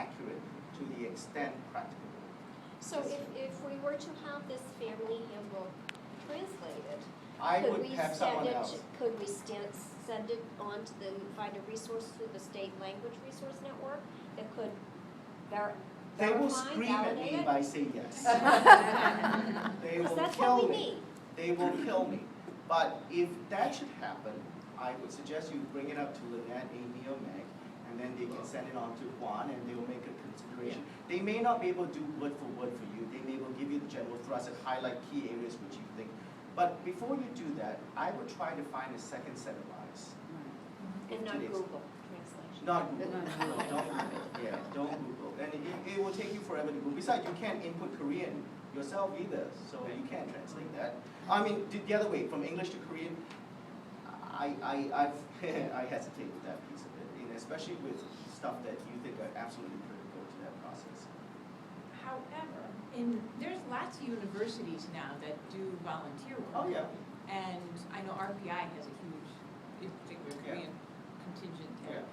accurate to the extent practicable. So if we were to have this family handbook translated, I could would we have send someone it, else. could we send it on to the, find a resource through the State Language Resource Network that could They will verify, scream at validate me it? if I say yes. They Because will that's kill what we me. need. They will kill me. But if that should happen, I would suggest you bring it up to Lynette, Amy, or Meg, and then they can send it on to Juan, and they will make a consideration. They may not be able to do word for you. They may will give you the general thrust and highlight key areas which you think. But before you do that, I would try to find a second set of eyes. And not Today's- Google translation. Not Google. No, don't Google. Yeah, don't Google. And it will take you forever to Google. Besides, you can't input Korean yourself either, so you can't translate that. I mean, the other way, from English to Korean, I hesitate with that piece of it, especially with stuff that you think are absolutely critical to that process. However, there's lots of universities now that do volunteer work. Oh, yeah. And I know RPI has a huge, in particular, Korean contingent there.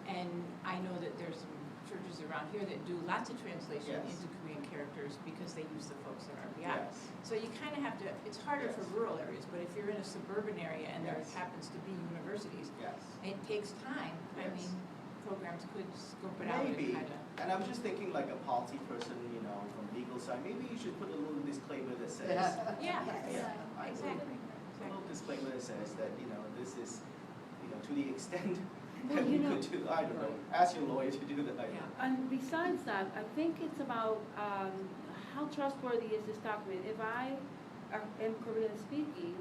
And I know that there's some churches around here that do lots of translation into Korean characters because they use the folks at RPI. Yes. So you kind of have to, it's harder for rural areas, but if you're in a suburban area and there happens to be universities, Yes. it takes time. I Yes. mean, programs could scope it out and Maybe. kind of. And I'm just thinking like a policy person, from legal side, maybe you should put a little disclaimer that says. Yeah, I exactly. A little disclaimer that says that, this is, to the extent Well, that we could do, I don't know, ask your lawyer to do that. Yeah. And besides that, I think it's about how trustworthy is this document. If I am Korean speaking,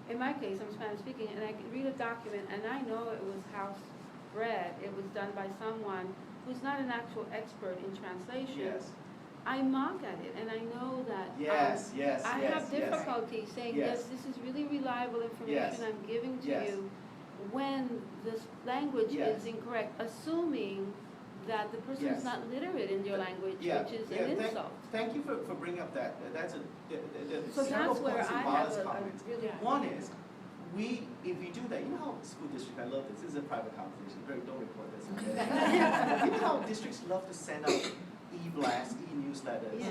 in my case, I'm Spanish speaking, and I read a document and I know it was house bred, it was done by someone who's not an actual expert in translation. Yes. I mock at it, and I know that Yes, I have difficulty saying, yes, this is really reliable information I'm giving to you, when this language is incorrect, assuming that the person is not literate in your language, which is an insult. Thank you for bringing up that. That's So several that's where points in I have Bala's a comments. really. One is, if we do that, you know how school district, I love this is a private conversation, don't report this. You know how districts love to send out e-blasts, e-newsletters,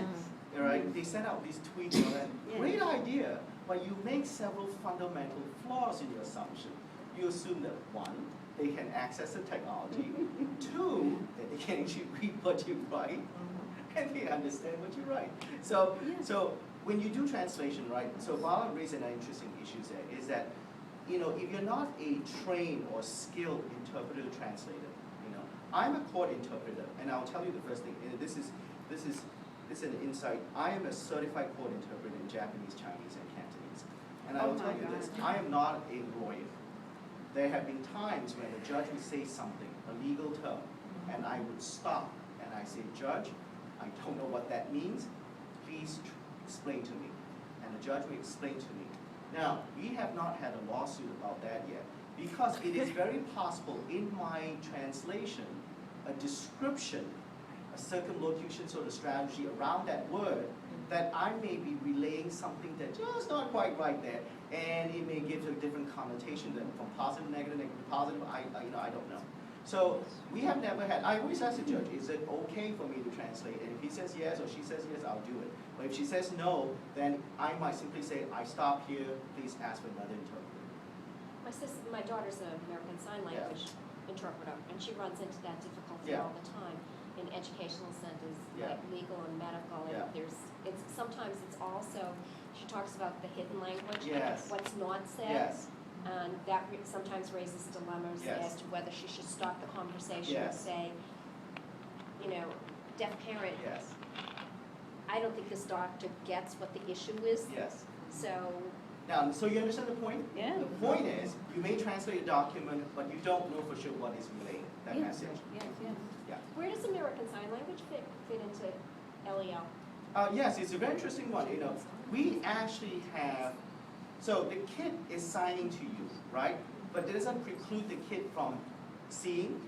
right? They send out these tweets and all that. Great idea, but you make several fundamental flaws in your assumption. You assume that one, they can access the technology, two, that they can actually read what you write, and they understand what you write. So when you do translation, right, so Bala raised an interesting issue there, is that, if you're not a trained or skilled interpreter translator, I'm a court interpreter, and I'll tell you the first thing, this is an insight. I am a certified court interpreter in Japanese, Chinese, and Cantonese. And I will tell you this, I am not a lawyer. There have been times when the judge would say something, a legal term, and I would stop and I say, Judge, I don't know what that means. Please explain to me. And the judge would explain to me. Now, we have not had a lawsuit about that yet, because it is very possible in my translation, a description, a circumlocution sort of strategy around that word, that I may be relaying something that's just not quite right there, and it may give a different connotation than from positive, negative, positive, I don't know. So we have never had, I always ask the judge, is it okay for me to translate? And if he says yes or she says yes, I'll do it. But if she says no, then I might simply say, I stop here, please ask for another interpreter. My daughter's an American Sign Language interpreter, and she runs into that difficulty all the time in educational centers, like legal and medical. And sometimes it's also, she talks about the hidden language, what's not said. And that sometimes raises dilemmas as to whether she should stop the conversation and say, deaf parent, I don't think this doctor gets what the issue is. So. Now, so you understand the point? Yeah. The point is, you may translate a document, but you don't know for sure what is relaying, that message. Where does American Sign Language fit into LEL? Yes, it's a very interesting one. We actually have, so the kid is signing to you, right? But it doesn't preclude the kid from seeing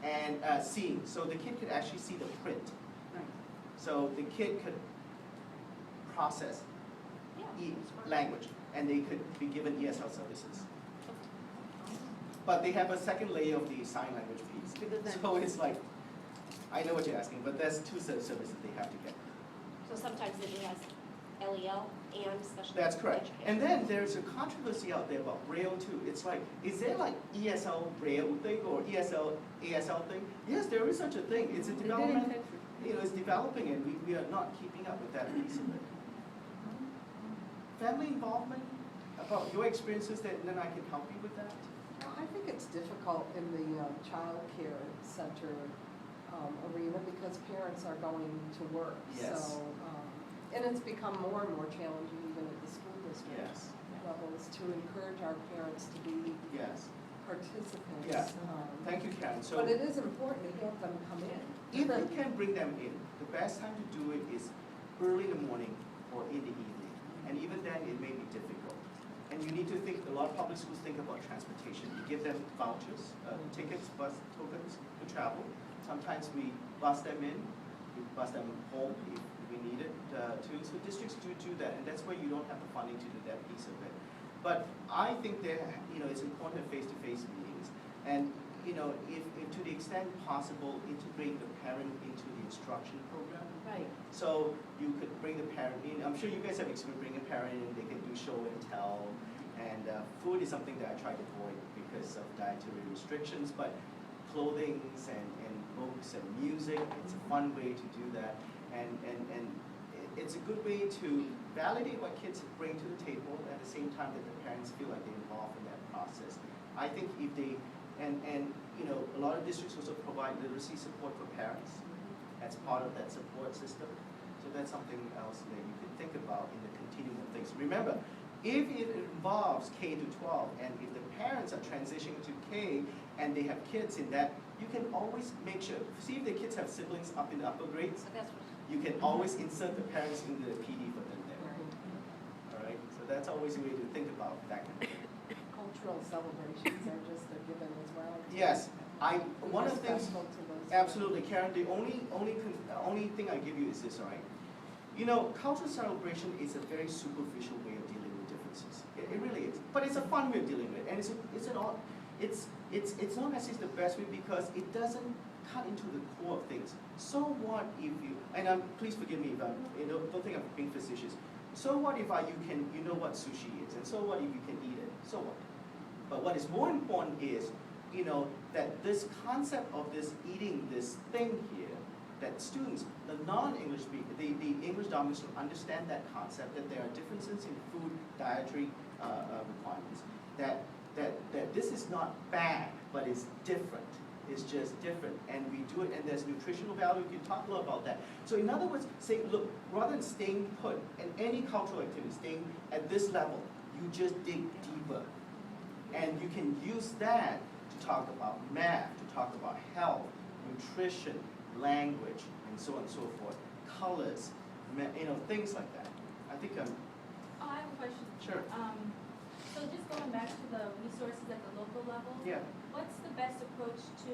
and seeing. So the kid could actually see the print. So the kid could process language, and they could be given ESL services. But they have a second layer of the sign language piece. So it's like, I know what you're asking, but there's two sets of services they have to get. So sometimes it has LEL and special education. That's correct. And then there's a controversy out there about Braille too. It's like, is there like ESL Braille thing or ESL ASL thing? Yes, there is such a thing. It's a development, it's developing and we are not keeping up with that piece of it. Family involvement, about your experiences, then I can help you with that. Well, I think it's difficult in the child care center arena because parents are going to work. Yes. So, and it's become more and more challenging even at the school district Yes. levels to encourage our parents to be Yes. participants. Yeah. Thank you, Karen. So But it is important to have them come in. if you can bring them in, the best time to do it is early in the morning or in the evening. And even then, it may be difficult. And you need to think, a lot of public schools think about transportation. You give them vouchers, tickets, bus tokens to travel. Sometimes we bus them in, we bus them home if we need it to. So districts do that, and that's where you don't have the funding to do that piece of it. But I think it's important to have face-to-face meetings. And if to the extent possible, integrate the parent into the instruction program. Right. So you could bring the parent in. I'm sure you guys have experience bringing a parent in. They can do show and tell. And food is something that I try to avoid because of dietary restrictions. But clothing and books and music, it's a fun way to do that. And it's a good way to validate what kids bring to the table at the same time that the parents feel like they're involved in that process. I think if they, and a lot of districts also provide literacy support for parents as part of that support system. So that's something else that you can think about in the continuum of things. Remember, if it involves K to 12, and if the parents are transitioning to K and they have kids in that, you can always make sure, see if the kids have siblings up in the upper grades, So that's what. you can always insert the parents in the PD for them there. All right, so that's always a way to think about that kind of thing. Cultural celebrations are just a given as well. Yes, one of the things, Respectful to those. absolutely, Karen, the only thing I give you is this, all right? Cultural celebration is a very superficial way of dealing with differences. It really is, but it's a fun way of dealing with it, and it's not necessarily the best way because it doesn't cut into the core of things. So what if you, and please forgive me if don't think I'm being facetious. So what if you know what sushi is, and so what if you can eat it? So what? But what is more important is, that this concept of this eating this thing here, that students, the non-English speakers, the English dominant students understand that concept, that there are differences in food dietary requirements, that this is not bad, but it's different. It's just different, and we do it, and there's nutritional value. We can talk a lot about that. So in other words, say, look, rather than staying put in any cultural activity, staying at this level, you just dig deeper. And you can use that to talk about math, to talk about health, nutrition, language, and so on and so forth, colors, things like that. I think Oh, I have a question. sure. So just going back to the resources at the local level. Yeah. What's the best approach to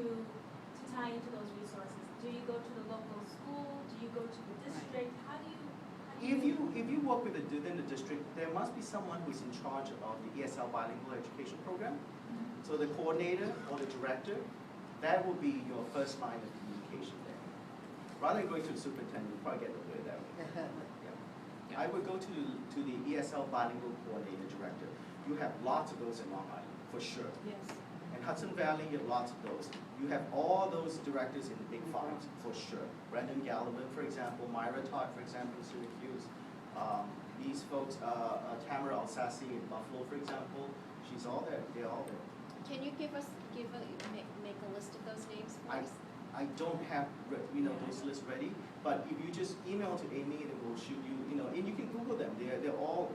tie into those resources? Do you go to the local school? Do you go to the district? How do you? If you work within the district, there must be someone who's in charge of the ESL bilingual education program. So the coordinator or the director, that will be your first line of communication there. Rather than going to the superintendent, you probably get the word that way. Yeah. I would go to the ESL bilingual coordinator director. You have lots of those in Long Island, for sure. Yes. In Hudson Valley, you have lots of those. You have all those directors in the big farms, for sure. Brendan Gallivan, for example, Myra Todd, for example, in Syracuse. These folks, Tamara Alsassi in Buffalo, for example, she's all there, they're all there. Can you make a list of those names for us? I don't have, those lists ready, but if you just email to Amy and it will shoot you, and you can Google them. They're all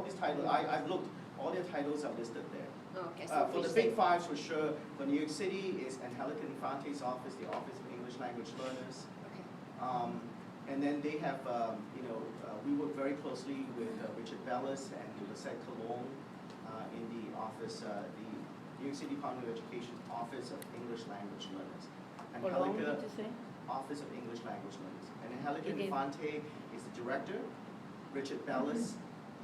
these titles, I've looked, all their titles are listed there. Okay, so For the big fives, for sure, for New York City is Angelica Infante's office, the Office of English Language Learners. Okay. And then they have, we work very closely with Richard Bellis and Lisette Cologne in the office, the New York City Department of Education Office of English Language Learners. Cologne, did you say? Office of English Language Learners. And Angelica Again. Infante is the director. Richard Bellis,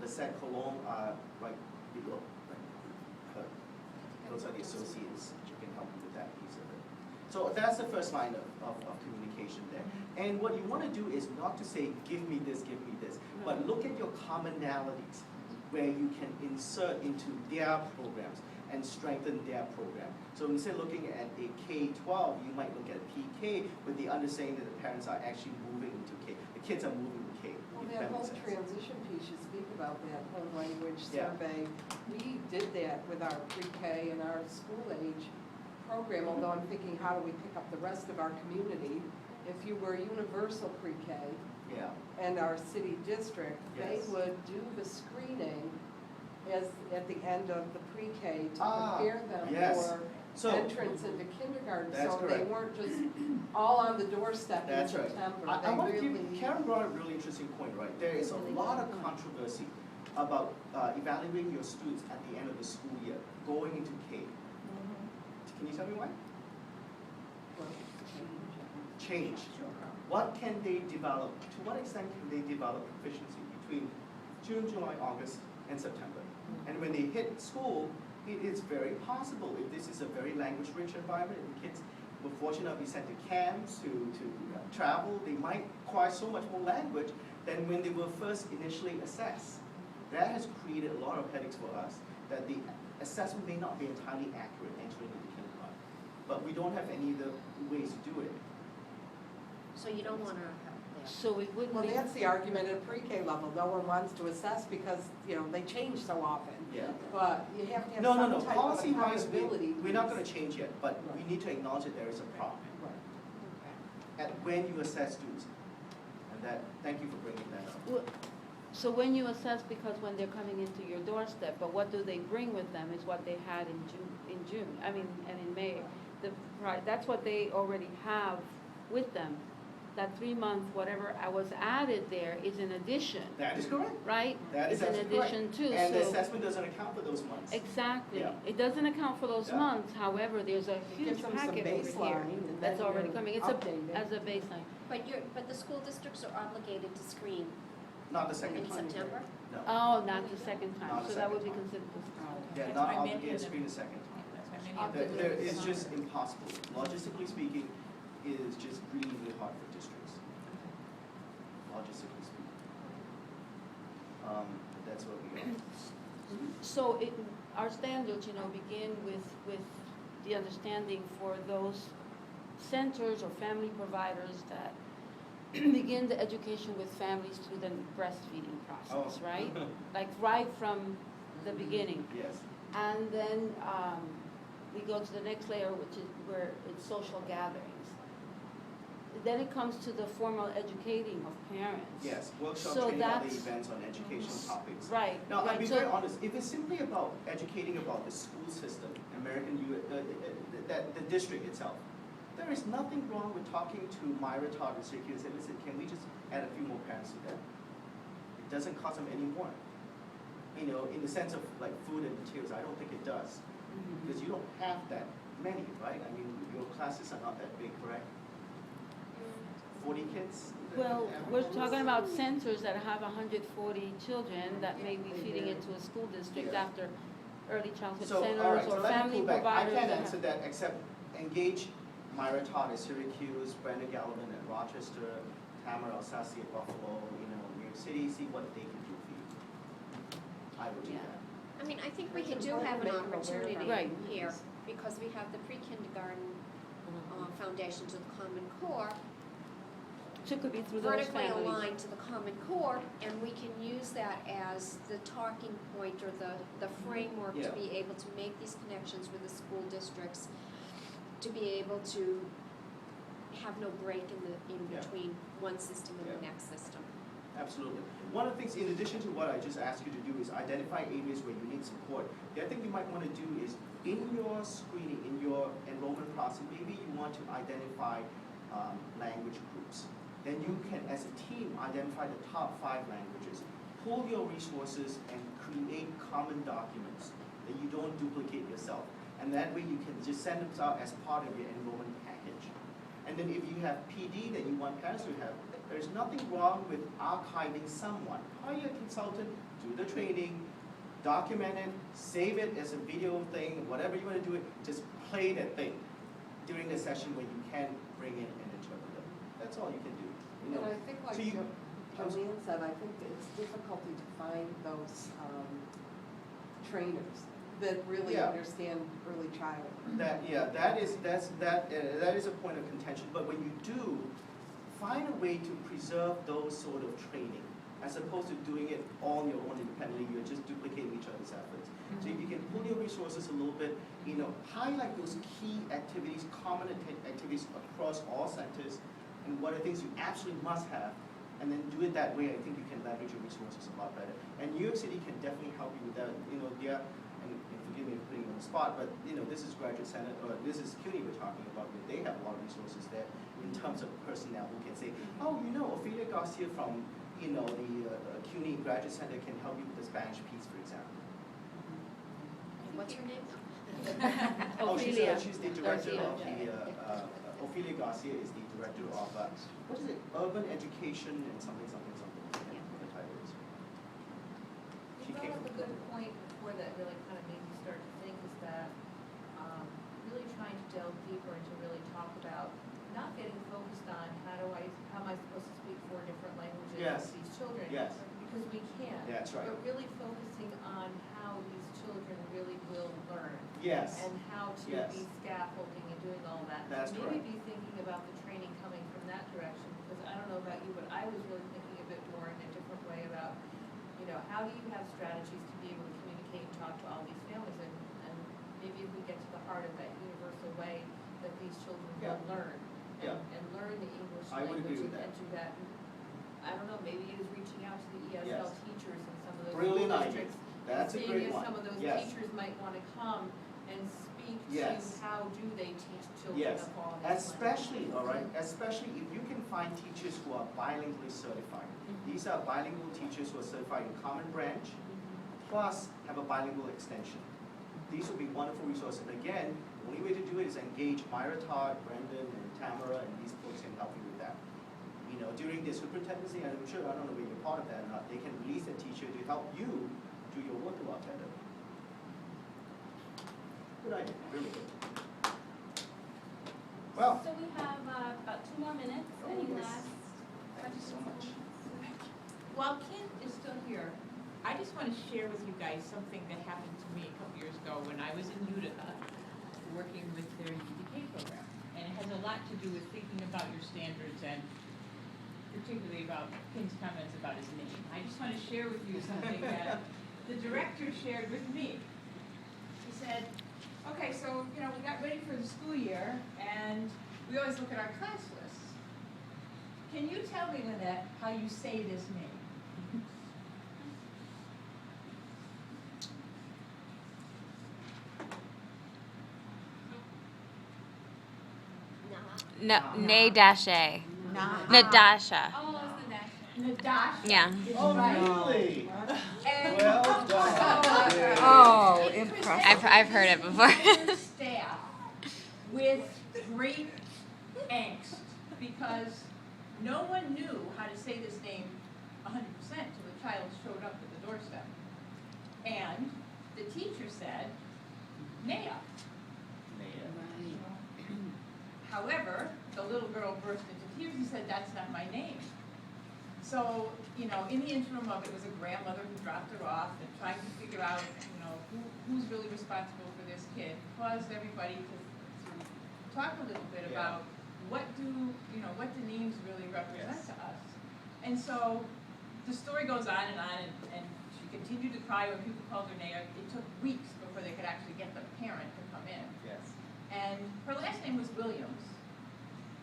Lisette Cologne are right below. Those are the associates who can help you with that piece of it. So that's the first line of communication there. And what you want to do is not to say, give me this, but look at your commonalities where you can insert into their programs and strengthen their program. So instead of looking at a K-12, you might look at PK with the understanding that the parents are actually moving into K. The kids are moving to K. Well, if that makes whole sense. transition piece, you speak about that whole language Yeah. survey. We did that with our pre-K and our school age program, although I'm thinking, how do we pick up the rest of our community? If you were universal pre-K Yeah. and our city district, they Yes. would do the screening as, at the end of the pre-K to Ah, prepare them yes. for So entrance into kindergarten. That's So they correct. weren't just all on the doorstep in That's right. September. I They want to really- give, Karen brought a really interesting point, right? There is a lot of controversy about evaluating your students at the end of the school year, going into K. Can you tell me why? Change. What can they develop? To what extent can they develop proficiency between June, July, August, and September? And when they hit school, it is very possible, if this is a very language-rich environment, and the kids were fortunate enough to be sent to camps, to travel, they might acquire so much more language than when they were first initially assessed. That has created a lot of headaches for us, that the assessment may not be entirely accurate entering into kindergarten. But we don't have any of the ways to do it. So you don't want to have that. So it wouldn't Well, be. that's the argument at pre-K level. No one wants to assess because, you know, they change so often. Yeah. But you have to have No, some type of policy-wise, accountability. we're not gonna change yet, but we need to acknowledge that there is a problem Right. at when you assess students. And that, thank you for bringing that up. Well, so when you assess, because when they're coming into your doorstep, but what do they bring with them is what they had in June, and in May. That's what they already have with them. That 3-month, whatever I was added there is an addition, That is correct. right? That is It's an absolutely correct. addition too, And the so. assessment doesn't account for those months. Exactly. Yeah. It doesn't account for those Yeah. months, however, there's a It huge gives them some packet over here baseline and that's then already you coming. It's update it. as a baseline. But the school districts are obligated to screen Not the second in time. September? No. Oh, not the second Not time, the so that would be second considered. Yeah, That's not why many obligated of to them- screen the second time. That's why many Up of to them. There the is summer. just impossible. Logistically speaking, it is just really, really hard for districts. Logistically speaking. That's what we are. So our standards, begin with the understanding for those centers or family providers that begin the education with families through the breastfeeding process, Oh. right? Like right from the beginning. Yes. And then we go to the next layer, which is where it's social gatherings. Then it comes to the formal educating of parents. Yes, workshop So training, other that's- events on educational topics. Right. Now, I'll right, be so- very honest, if it's simply about educating about the school system, the district itself, there is nothing wrong with talking to Myra Todd and Syracuse and say, listen, can we just add a few more parents to that? It doesn't cost them any more. In the sense of like food and materials, I don't think it does. Mhm. Because you don't have that many, right? I mean, your classes are not that big, correct? 40 kids? Well, we're talking about centers that have 140 children that may be feeding into a school district Yeah. after early childhood So, all centers right, so or let me family pull back. I providers. can't that answer have- that except engage Myra Todd at Syracuse, Brenda Gallivan at Rochester, Tamara Alsassi at Buffalo, New York City, see what they can do for you. I would do Yeah. that. I mean, I think we It's do have an important to make them aware of opportunity our Right. here, needs. because we have the pre-kindergarten foundation to the Common Core, So it could be through those vertically families. aligned to the Common Core, and we can use that as the talking point or the framework Yeah. to be able to make these connections with the school districts, to be able to have no break in Yeah. between one system and the Yeah. next system. Absolutely. One of the things, in addition to what I just asked you to do, is identify areas where you need support. The other thing you might want to do is, in your screening, in your enrollment process, maybe you want to identify language groups. Then you can, as a team, identify the top 5 languages. Pull your resources and create common documents that you don't duplicate yourself. And that way you can just send them out as part of your enrollment package. And then if you have PD that you want parents to have, there's nothing wrong with archiving someone. Hire a consultant, do the training, document it, save it as a video thing, whatever you want to do it, just play that thing. during the session when you can bring in an interpreter. That's all you can do. You know. And I think like So you- Jolene said, I think it's difficulty to find those trainers that really Yeah. understand early childhood. That is a point of contention. But when you do, find a way to preserve those sort of training, as opposed to doing it all on your own independently. You're just duplicating each other's efforts. So if you can pull your resources a little bit, highlight those key activities, common activities across all centers, and what are things you absolutely must have, and then do it that way. I think you can leverage your resources a lot better. And New York City can definitely help you with that. And forgive me for putting you on the spot, but this is Graduate Center, or this is CUNY we're talking about. They have a lot of resources there in terms of personnel who can say, oh, Ophelia Garcia from the CUNY Graduate Center can help you with the Spanish piece, for example. What's her name? Oh, Ophelia. she's the director Garcia. of the, Ophelia Garcia is the director of, what is it, Urban Education and something. I can't remember what the title is. She You came brought up from a good point before that really kind of made me start to think is that really trying to delve deeper and to really talk about not getting focused on how am I supposed to speak 4 different languages Yes. with these children? Yes. Because we can. That's right. But really focusing on how these children really will learn. Yes. And how to Yes. be scaffolding and doing all that. That's Maybe correct. be thinking about the training coming from that direction, because I don't know about you, but I was really thinking a bit more in a different way about, how do you have strategies to be able to communicate and talk to all these families, and maybe if we get to the heart of that universal way that these children Yeah. will learn, Yeah. and learn the English I would language agree with and do that. I don't know, maybe it is reaching out to the ESL Yes. teachers and some of those Brilliant school idea. districts. That's a Seeing great if one. some of those Yes. teachers might want to come and speak Yes. to how do they teach children Yes, of all these especially, languages. all right, especially if you can find teachers who are bilingually certified. These are bilingual teachers who are certified in Common Branch, plus have a bilingual extension. These would be wonderful resources. And again, the only way to do it is engage Myra Todd, Brendan, and Tamara, and these folks can help you with that. During the superintendency, and I'm sure, I don't know whether you're part of that or not, they can release a teacher to help you do your work a lot better. Good idea, really good. Well, So we have about 2 more minutes. Oh, Any yes. last thank you so questions? much. While Ken is still here, I just want to share with you guys something that happened to me a couple years ago when I was in Utica working with their UDK program. And it has a lot to do with thinking about your standards and particularly about Ken's comments about his name. I just want to share with you something that the director shared with me. He said, okay, so, we got ready for the school year and we always look at our class lists. Can you tell me, Lynette, how you say this name? Nah. No, Nadasha. Nadasha. Oh, it's the dash. Nadasha. Yeah. is Oh, right. really? And Well done. Yeah. Oh, it impressive. I've heard it before. presented staff with great angst because no one knew how to say this name 100% till the child showed up at the doorstep. And the teacher said, Naya. However, the little girl burst into tears and said, that's not my name. So, in the interim of it was a grandmother who dropped her off and trying to figure out, who's really responsible for this kid, caused everybody to talk a little bit about what do names really represent to us. And so the story goes on, and she continued to cry when people called her Naya. It took weeks before they could actually get the parent to come in. Yes. And her last name was Williams,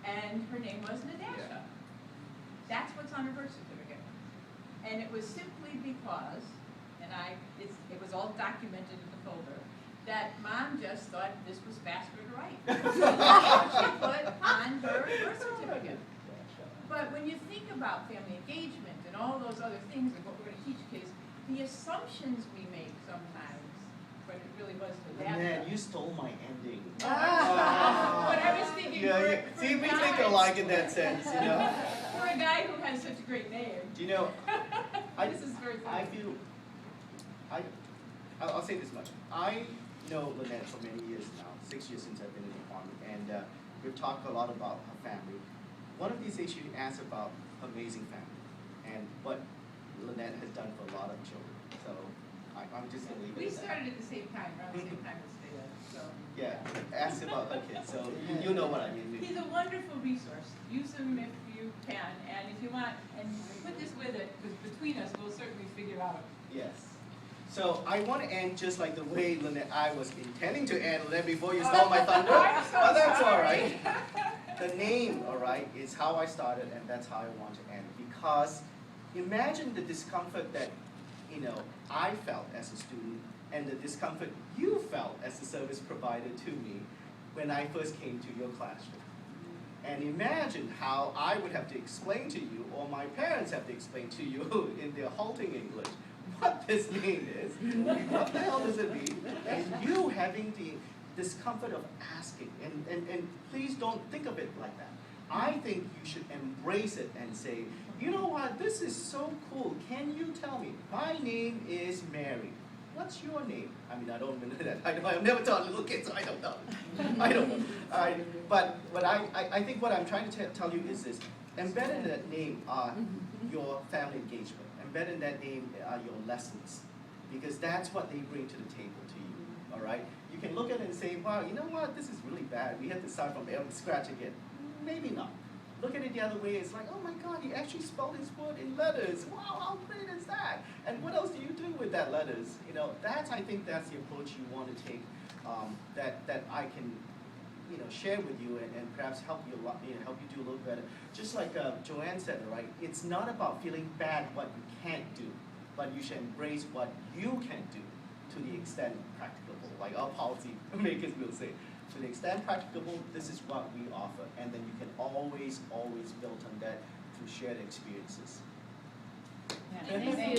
and her name was Nadasha. That's what's on her birth certificate. And it was simply because, and it was all documented in the folder, that Mom just thought this was faster to write. She put on her birth certificate. But when you think about family engagement and all those other things and what we're going to teach kids, the assumptions we make sometimes, but it really was Nadasha. Man, you stole my ending. But I was thinking for See, a we guy- think alike in that sense, For a guy who has such a great name. I This is very I funny. feel, I'll say this much. I know Lynette for many years now, 6 years since I've been in the Army, and we've talked a lot about her family. One of these days she asked about her amazing family and what Lynette has done for a lot of children. So I'm just going to leave it We at that. started at the same time, around the same time as Thea, so. Yeah, ask about her kids, so you know what I mean. He's a wonderful resource. Use him if you can, and if you want, and put this with it, because between us, we'll certainly figure out. Yes. So I want to end just like the way Lynette, I was intending to end, Lynette, before you stole my thunder. I'm so But that's all sorry. right. The name, all right, is how I started, and that's how I want to end. Because imagine the discomfort that, you know, I felt as a student, and the discomfort you felt as a service provider to me when I first came to your classroom. And imagine how I would have to explain to you, or my parents have to explain to you in their halting English, what this name is, what the hell does it mean, and you having the discomfort of asking. And please don't think of it like that. I think you should embrace it and say, you know what, this is so cool. Can you tell me? My name is Mary. What's your name? I mean, I don't know that. I've never taught little kids, so I don't know. I don't know. But I think what I'm trying to tell you is this. Embedded in that name are your family engagement. Embedded in that name are your lessons. Because that's what they bring to the table to you, all right? You can look at it and say, wow, you know what, this is really bad. We have to start from scratch again. Maybe not. Look at it the other way, it's like, oh my God, he actually spelled his word in letters. Wow, how great is that? And what else do you do with that letters? You know, I think that's the approach you want to take, that I can, you know, share with you and perhaps help you help you do a little better. Just like Joanne said, right? It's not about feeling bad what you can't do, but you should embrace what you can do to the extent practicable, like our policy makers will say. To the extent practicable, this is what we offer, and then you can always build on that through shared experiences. Yeah. Thank you.